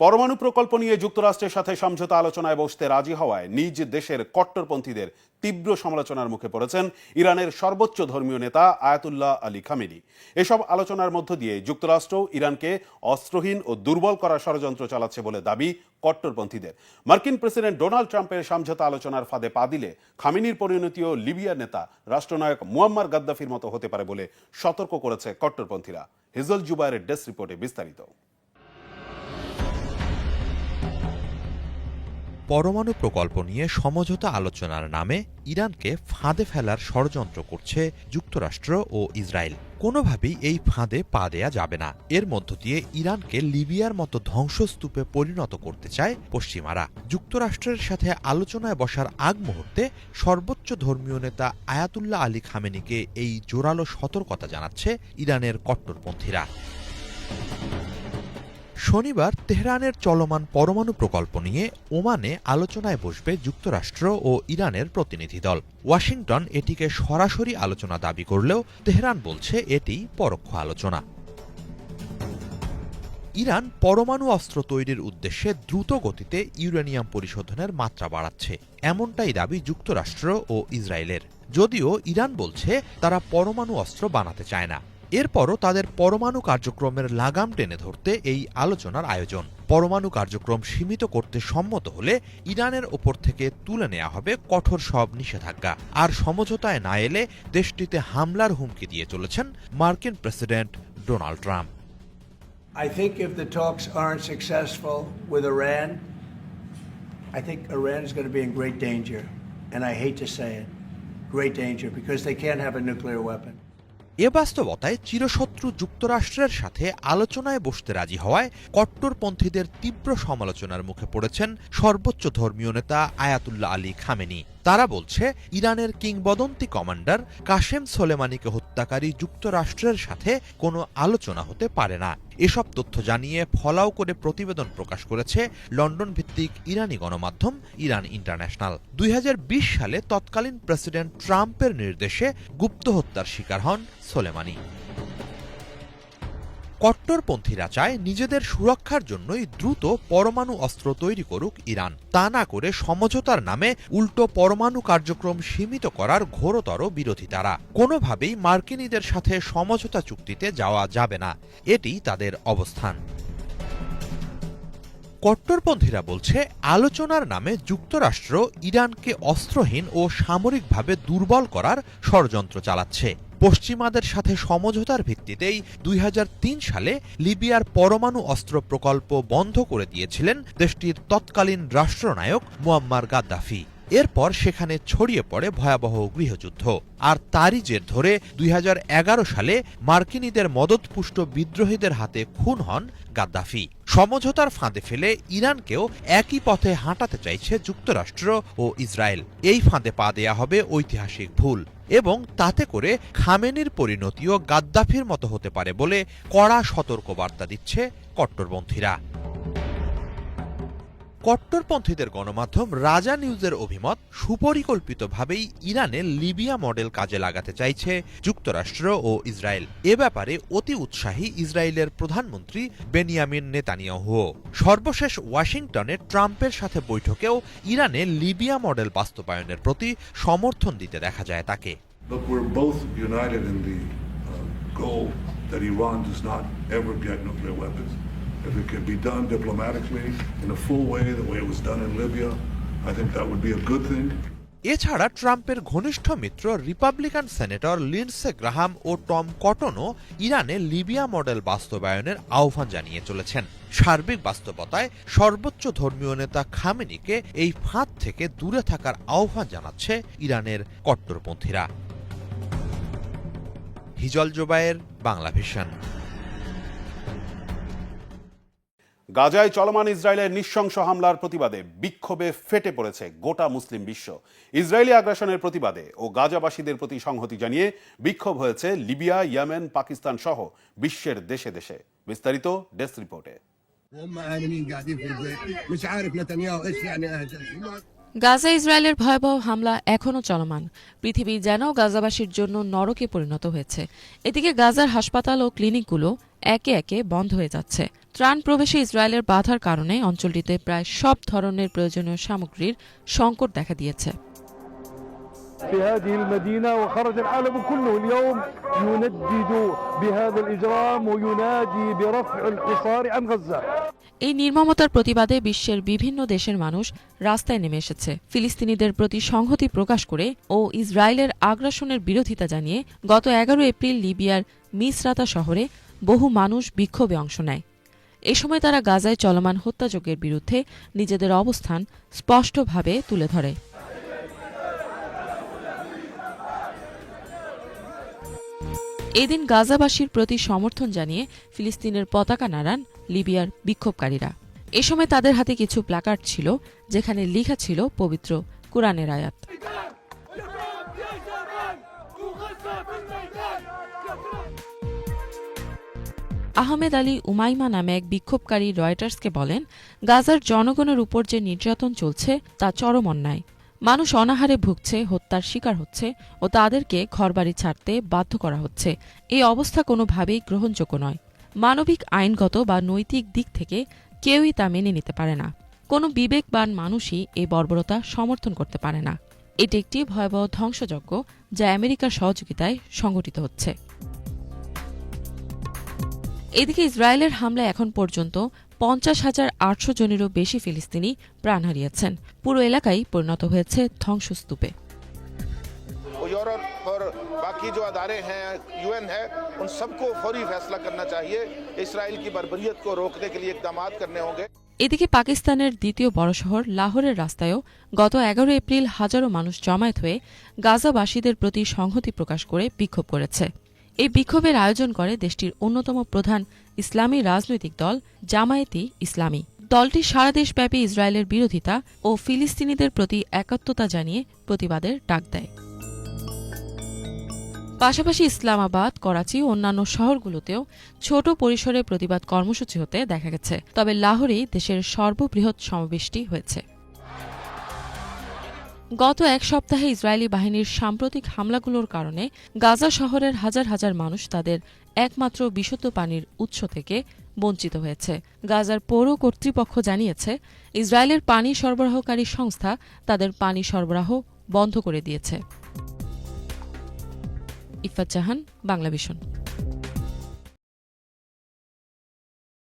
পরমাণু প্রকল্প নিয়ে যুক্তরাষ্ট্রের সাথে সমঝোতা আলোচনায় বসতে রাজি হওয়ায় নিজ দেশের কট্টরপন্থীদের তীব্র সমালোচনার মুখে পড়েছেন ইরানের সর্বোচ্চ ধর্মীয় নেতা আয়াতুল্লাহ আলী খামেনি। এসব আলোচনার মধ্য দিয়ে যুক্তরাষ্ট্র ইরানকে অস্ত্রহীন ও দুর্বল করার ষড়যন্ত্র চালাচ্ছে বলে দাবি কট্টরপন্থীদের। মার্কিন প্রেসিডেন্ট ডোনাল্ড ট্রাম্পের সমঝোতা আলোচনার ফাঁদে পা দিলে খামেনির পরিণতিও লিবিয়ার নেতা রাষ্ট্রনায়ক মুয়াম্মার গাদ্দাফির মতো হতে পারে বলে সতর্ক করেছে কট্টরপন্থীরা। হিজল জুবায়ের ডেস্ক রিপোর্টে বিস্তারিত। পরমাণু প্রকল্প নিয়ে সমঝোতা আলোচনার নামে ইরানকে ফাঁদে ফেলার ষড়যন্ত্র করছে যুক্তরাষ্ট্র ও ইসরায়েল। কোনোভাবেই এই ফাঁদে পা দেয়া যাবে না। এর মধ্য দিয়ে ইরানকে লিবিয়ার মতো ধ্বংসস্তূপে পরিণত করতে চায় পশ্চিমারা। যুক্তরাষ্ট্রের সাথে আলোচনায় বসার আগ মুহূর্তে সর্বোচ্চ ধর্মীয় নেতা আয়াতুল্লাহ আলী খামেনিকে এই জোরালো সতর্কতা জানাচ্ছে ইরানের কট্টরপন্থীরা। শনিবার তেহরানের চলমান পরমাণু প্রকল্প নিয়ে ওমানে আলোচনায় বসবে যুক্তরাষ্ট্র ও ইরানের প্রতিনিধি দল। ওয়াশিংটন এটিকে সরাসরি আলোচনা দাবি করলেও তেহরান বলছে এটি পরোক্ষ আলোচনা। ইরান পরমাণু অস্ত্র তৈরির উদ্দেশ্যে দ্রুত গতিতে ইউরেনিয়াম পরিশোধনের মাত্রা বাড়াচ্ছে, এমনটাই দাবি যুক্তরাষ্ট্র ও ইসরায়েলের। যদিও ইরান বলছে তারা পরমাণু অস্ত্র বানাতে চায় না। এরপরও তাদের পরমাণু কার্যক্রমের লাগাম টেনে ধরতে এই আলোচনার আয়োজন। পরমাণু কার্যক্রম সীমিত করতে সম্মত হলে ইরানের ওপর থেকে তুলে নেওয়া হবে কঠোর সব নিষেধাজ্ঞা। আর সমঝোতায় না এলে দেশটিতে হামলার হুমকি দিয়ে চলেছেন মার্কিন president Donald Trump. I think if the talks aren't successful with Iran, I think Iran is going to be in great danger. And I hate to say it, great danger, because they can't have a nuclear weapon. এ বাস্তবতায় চিরশত্রু যুক্তরাষ্ট্রের সাথে আলোচনায় বসতে রাজি হওয়ায় কট্টরপন্থীদের তীব্র সমালোচনার মুখে পড়েছেন সর্বোচ্চ ধর্মীয় নেতা আয়াতুল্লাহ আলী খামেনি। তারা বলছে ইরানের কিংবদন্তি কমান্ডার কাশেম সোলেমানিকে হত্যাকারী যুক্তরাষ্ট্রের সাথে কোনো আলোচনা হতে পারে না। এসব তথ্য জানিয়ে ফলাও করে প্রতিবেদন প্রকাশ করেছে লন্ডন ভিত্তিক ইরানি গণমাধ্যম ইরান ইন্টারন্যাশনাল। 2020 সালে তৎকালীন প্রেসিডেন্ট ট্রাম্পের নির্দেশে গুপ্ত হত্যার শিকার হন সোলেমানি। কট্টরপন্থীরা চায় নিজেদের সুরক্ষার জন্যই দ্রুত পরমাণু অস্ত্র তৈরি করুক ইরান। তা না করে সমঝোতার নামে উল্টো পরমাণু কার্যক্রম সীমিত করার ঘোরতর বিরোধী তারা। কোনোভাবেই মার্কিনীদের সাথে সমঝোতা চুক্তিতে যাওয়া যাবে না, এটি তাদের অবস্থান। কট্টরপন্থীরা বলছে আলোচনার নামে যুক্তরাষ্ট্র ইরানকে অস্ত্রহীন ও সামরিকভাবে দুর্বল করার ষড়যন্ত্র চালাচ্ছে। পশ্চিমাদের সাথে সমঝোতার ভিত্তিতেই 2003 সালে লিবিয়ার পরমাণু অস্ত্র প্রকল্প বন্ধ করে দিয়েছিলেন দেশটির তৎকালীন রাষ্ট্রনায়ক মুয়াম্মার গাদ্দাফি। এরপর সেখানে ছড়িয়ে পড়ে ভয়াবহ গৃহযুদ্ধ। আর তারই জের ধরে 2011 সালে মার্কিনীদের মদতপুষ্ট বিদ্রোহীদের হাতে খুন হন গাদ্দাফি। সমঝোতার ফাঁদে ফেলে ইরানকেও একই পথে হাঁটাতে চাইছে যুক্তরাষ্ট্র ও ইসরায়েল। এই ফাঁদে পা দেয়া হবে ঐতিহাসিক ভুল, এবং তাতে করে খামেনির পরিণতিও গাদ্দাফির মতো হতে পারে বলে কড়া সতর্কবার্তা দিচ্ছে কট্টরপন্থীরা। কট্টরপন্থীদের গণমাধ্যম রাজা নিউজের অভিমত, সুপরিকল্পিতভাবেই ইরানে লিবিয়া মডেল কাজে লাগাতে চাইছে যুক্তরাষ্ট্র ও ইসরায়েল। এ ব্যাপারে অতি উৎসাহী ইসরায়েলের প্রধানমন্ত্রী বেনিয়ামিন নেতানিয়াহুও। সর্বশেষ ওয়াশিংটনে ট্রাম্পের সাথে বৈঠকেও ইরানে লিবিয়া মডেল বাস্তবায়নের প্রতি সমর্থন দিতে দেখা যায় তাকে। Look, we're both united in the goal that Iran does not ever get nuclear weapons. If it can be done diplomatically in a full way, the way it was done in Libya, I think that would be a good thing. এছাড়া ট্রাম্পের ঘনিষ্ঠ মিত্র Republican senator Lindsey Graham ও Tom কটনও ইরানে Libya model বাস্তবায়নের আহ্বান জানিয়ে চলেছেন। সার্বিক বাস্তবতায় সর্বোচ্চ ধর্মীয় নেতা খামেনিকে এই ফাঁদ থেকে দূরে থাকার আহ্বান জানাচ্ছে ইরানের কট্টরপন্থীরা। হিজল জুবায়ের, বাংলা ভিশন। গাজায় চলমান ইসরায়েলের নৃশংস হামলার প্রতিবাদে বিক্ষোভে ফেটে পড়েছে গোটা মুসলিম বিশ্ব। ইসরায়েলি আগ্রাসনের প্রতিবাদে ও গাজাবাসীদের প্রতি সংহতি জানিয়ে বিক্ষোভ হয়েছে লিবিয়া, ইয়েমেন, পাকিস্তান সহ বিশ্বের দেশে দেশে। বিস্তারিত ডেস্ক রিপোর্টে। গাজা ইসরায়েলের ভয়াবহ হামলা এখনও চলমান। পৃথিবী যেন গাজাবাসীর জন্য নরকে পরিণত হয়েছে। এদিকে গাজার হাসপাতাল ও ক্লিনিকগুলো একে একে বন্ধ হয়ে যাচ্ছে। ত্রাণ প্রবেশে ইসরায়েলের বাধার কারণে অঞ্চলটিতে প্রায় সব ধরনের প্রয়োজনীয় সামগ্রীর সংকট দেখা দিয়েছে। في هذه المدينة وخرج العالم كله اليوم يندد بهذا الإجرام وينادي برفع الحصار عن غزة. এই নির্মমতার প্রতিবাদে বিশ্বের বিভিন্ন দেশের মানুষ রাস্তায় নেমে এসেছে। ফিলিস্তিনিদের প্রতি সংহতি প্রকাশ করে ও ইসরায়েলের আগ্রাসনের বিরোধিতা জানিয়ে গত 11 এপ্রিল লিবিয়ার মিসরাতা শহরে বহু মানুষ বিক্ষোভে অংশ নেয়। এ সময় তারা গাজায় চলমান হত্যাযজ্ঞের বিরুদ্ধে নিজেদের অবস্থান স্পষ্টভাবে তুলে ধরে। এদিন গাজাবাসীর প্রতি সমর্থন জানিয়ে ফিলিস্তিনের পতাকা নাড়ান লিবিয়ার বিক্ষোভকারীরা। এ সময় তাদের হাতে কিছু প্ল্যাকার্ড ছিল, যেখানে লেখা ছিল পবিত্র কুরআনের আয়াত। আহমেদ আলী উমাইমা নামে এক বিক্ষোভকারী রয়টার্সকে বলেন, গাজার জনগণের উপর যে নির্যাতন চলছে তা চরম অন্যায়। মানুষ অনাহারে ভুগছে, হত্যার শিকার হচ্ছে ও তাদেরকে ঘরবাড়ি ছাড়তে বাধ্য করা হচ্ছে। এই অবস্থা কোনোভাবেই গ্রহণযোগ্য নয়। মানবিক, আইনগত বা নৈতিক দিক থেকে কেউই তা মেনে নিতে পারে না। কোনো বিবেকবান মানুষই এই বর্বরতা সমর্থন করতে পারে না। এটি একটি ভয়াবহ ধ্বংসযজ্ঞ যা আমেরিকার সহযোগিতায় সংঘটিত হচ্ছে। এদিকে ইসরায়েলের হামলায় এখন পর্যন্ত 50,800 জনেরও বেশি ফিলিস্তিনি প্রাণ হারিয়েছেন। পুরো এলাকাই পরিণত হয়েছে ধ্বংসস্তূপে। यूरोप और बाकी जो अदारे हैं, यूएन है, उन सबको फौरी फैसला करना चाहिए। इसराइल की बर्बरियत को रोकने के लिए इकदाम करने होंगे। এদিকে পাকিস্তানের দ্বিতীয় বড় শহর লাহোরের রাস্তায়ও গত 11 এপ্রিল হাজারো মানুষ জমায়েত হয়ে গাজাবাসীদের প্রতি সংহতি প্রকাশ করে বিক্ষোভ করেছে। এই বিক্ষোভের আয়োজন করে দেশটির অন্যতম প্রধান ইসলামী রাজনৈতিক দল জামায়াতে ইসলামী। দলটি সারা দেশব্যাপী ইসরায়েলের বিরোধিতা ও ফিলিস্তিনিদের প্রতি একাত্মতা জানিয়ে প্রতিবাদের ডাক দেয়। পাশাপাশি ইসলামাবাদ, করাচি ও অন্যান্য শহরগুলোতেও ছোট পরিসরে প্রতিবাদ কর্মসূচি হতে দেখা গেছে। তবে লাহোরেই দেশের সর্ববৃহৎ সমাবেশটি হয়েছে। গত এক সপ্তাহে ইসরায়েলি বাহিনীর সাম্প্রতিক হামলাগুলোর কারণে গাজা শহরের হাজার হাজার মানুষ তাদের একমাত্র বিশুদ্ধ পানির উৎস থেকে বঞ্চিত হয়েছে। গাজার পৌর কর্তৃপক্ষ জানিয়েছে, ইসরায়েলের পানি সরবরাহকারী সংস্থা তাদের পানি সরবরাহ বন্ধ করে দিয়েছে। ইফাত জাহান, বাংলাভিশন।